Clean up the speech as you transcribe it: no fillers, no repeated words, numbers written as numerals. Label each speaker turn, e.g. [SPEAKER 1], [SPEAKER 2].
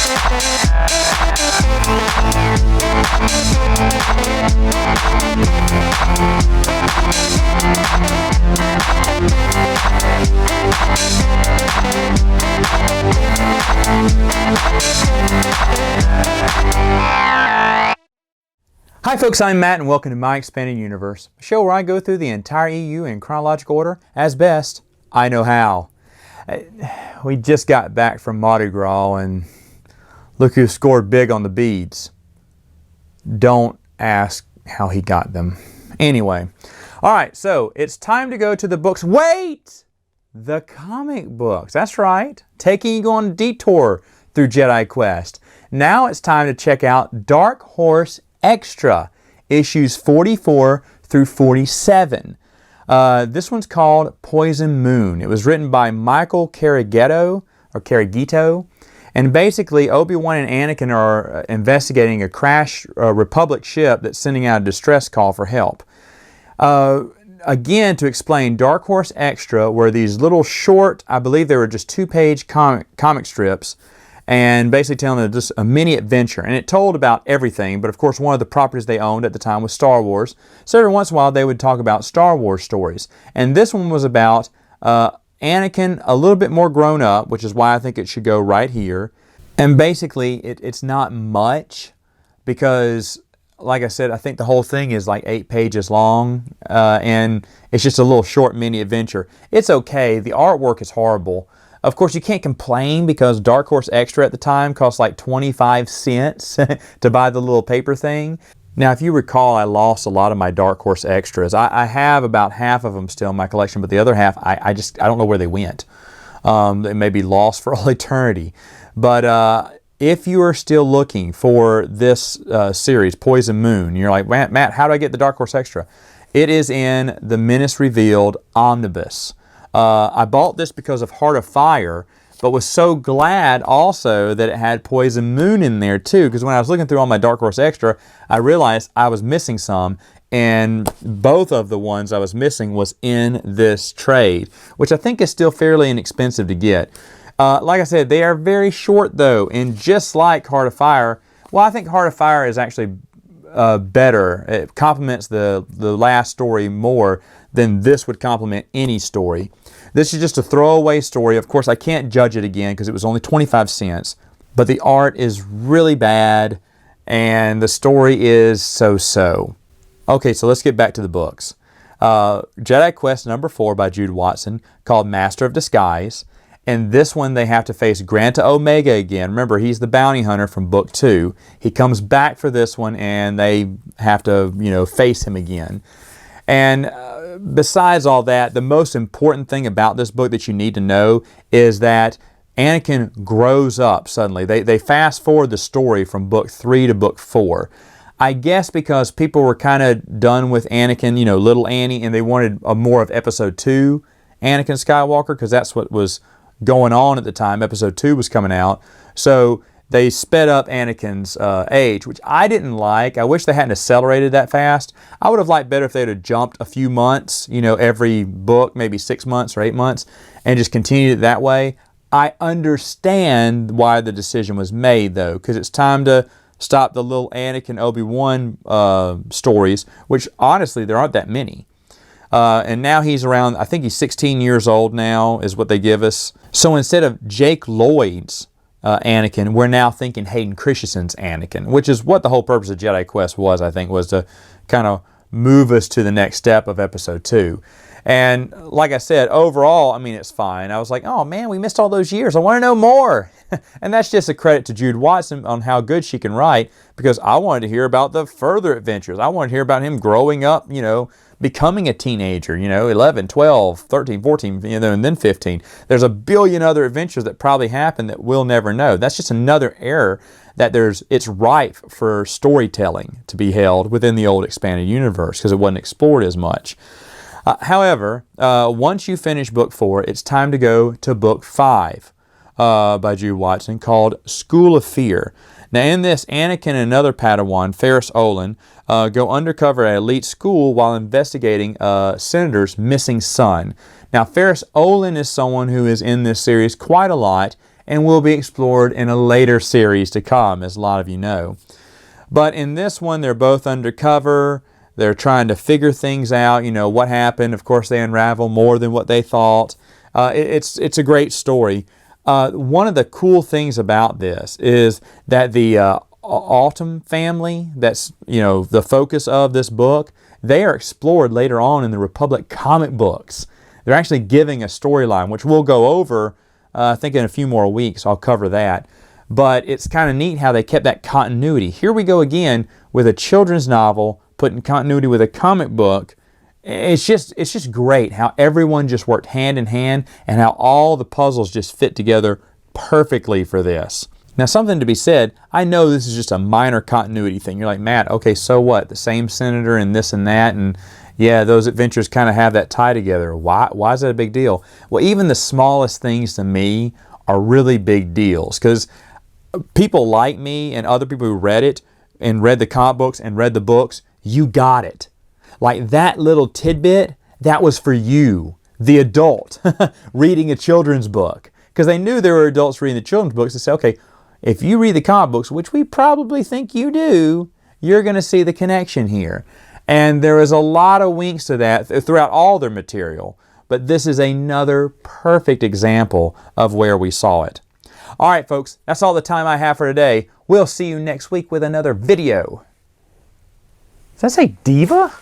[SPEAKER 1] Hi folks, I'm Matt and welcome to My Expanded Universe, a show where I go through the entire EU in chronological order as best I know how. We just got back from Mardi Gras and look who scored big on the beads. Don't ask how he got them. Anyway, alright, so it's time to go to the books. Wait! The comic books. That's right. Taking you on a detour through Jedi Quest. Now it's time to check out Dark Horse Extra, issues 44 through 47. This one's called Poison Moon. It was written by Michael Carragito, and basically Obi-Wan and Anakin are investigating a crashed Republic ship that's sending out a distress call for help. Again, to explain, Dark Horse Extra were these little short, I believe they were just 2-page comic strips, and basically telling them just a mini adventure. And it told about everything, but of course one of the properties they owned at the time was Star Wars. So every once in a while they would talk about Star Wars stories. And this one was about Anakin a little bit more grown up, which is why I think it should go right here. And basically it's not much because, like I said, I think the whole thing is like 8 pages long, and it's just a little short mini adventure. It's okay. The artwork is horrible. Of course, you can't complain because Dark Horse Extra at the time cost like 25 cents to buy the little paper thing. Now, if you recall, I lost a lot of my Dark Horse Extras. I have about half of them still in my collection, but the other half, I don't know where they went. They may be lost for all eternity. But if you are still looking for this series, Poison Moon, you're like, Matt, how do I get the Dark Horse Extra? It is in the Menace Revealed Omnibus. I bought this because of Heart of Fire, but was so glad also that it had Poison Moon in there too, because when I was looking through all my Dark Horse Extra, I realized I was missing some, and both of the ones I was missing was in this trade, which I think is still fairly inexpensive to get. Like I said, they are very short though, and just like Heart of Fire, well, I think Heart of Fire is actually better. It complements the last story more than this would complement any story. This is just a throwaway story. Of course, I can't judge it again because it was only 25 cents, but the art is really bad and the story is so-so. Okay, so let's get back to the books. Jedi Quest number 4 by Jude Watson, called Master of Disguise. And this one they have to face Granta Omega again. Remember, he's the bounty hunter from book 2. He comes back for this one and they have to, face him again. And besides all that, the most important thing about this book that you need to know is that Anakin grows up suddenly. They fast forward the story from book 3 to book 4. I guess because people were kind of done with Anakin, little Annie, and they wanted a more of episode 2 Anakin Skywalker, because that's what was going on at the time. Episode 2 was coming out. So they sped up Anakin's age, which I didn't like. I wish they hadn't accelerated that fast. I would have liked better if they'd have jumped a few months, every book, maybe 6 months or 8 months, and just continued it that way. I understand why the decision was made, though, because it's time to stop the little Anakin Obi-Wan stories, which honestly, there aren't that many. And now he's around, I think he's 16 years old now, is what they give us. So instead of Jake Lloyd's Anakin, we're now thinking Hayden Christensen's Anakin, which is what the whole purpose of Jedi Quest was, I think, was to kind of move us to the next step of episode 2. And like I said, overall, it's fine. I was like, oh man, we missed all those years. I want to know more. And that's just a credit to Jude Watson on how good she can write, because I wanted to hear about the further adventures. I wanted to hear about him growing up, becoming a teenager, 11, 12, 13, 14, and then 15. There's a billion other adventures that probably happen that we'll never know. That's just another error that it's ripe for storytelling to be held within the old expanded universe because it wasn't explored as much. However, once you finish book 4, it's time to go to book 5 by Jude Watson, called School of Fear. Now in this, Anakin and another Padawan, Ferris Olin, go undercover at elite school while investigating a senator's missing son. Now Ferris Olin is someone who is in this series quite a lot, and will be explored in a later series to come, as a lot of you know. But in this one, they're both undercover. They're trying to figure things out, you know, what happened. Of course, they unravel more than what they thought. It's a great story. One of the cool things about this is that the Autumn family, that's, you know, the focus of this book, they are explored later on in the Republic comic books. They're actually giving a storyline, which we'll go over, I think in a few more weeks. I'll cover that. But it's kind of neat how they kept that continuity. Here we go again with a children's novel, putting continuity with a comic book. It's just great how everyone just worked hand in hand and how all the puzzles just fit together perfectly for this. Now, something to be said, I know this is just a minor continuity thing. You're like, Matt, okay, so what? The same senator and this and that, and yeah, those adventures kind of have that tie together. Why is that a big deal? Well, even the smallest things to me are really big deals, because people like me and other people who read it and read the comic books and read the books, you got it. Like that little tidbit, that was for you, the adult, reading a children's book. Because they knew there were adults reading the children's books. They say, okay, if you read the comic books, which we probably think you do, you're going to see the connection here. And there is a lot of winks to that throughout all their material. But this is another perfect example of where we saw it. All right, folks, that's all the time I have for today. We'll see you next week with another video. Does that say diva?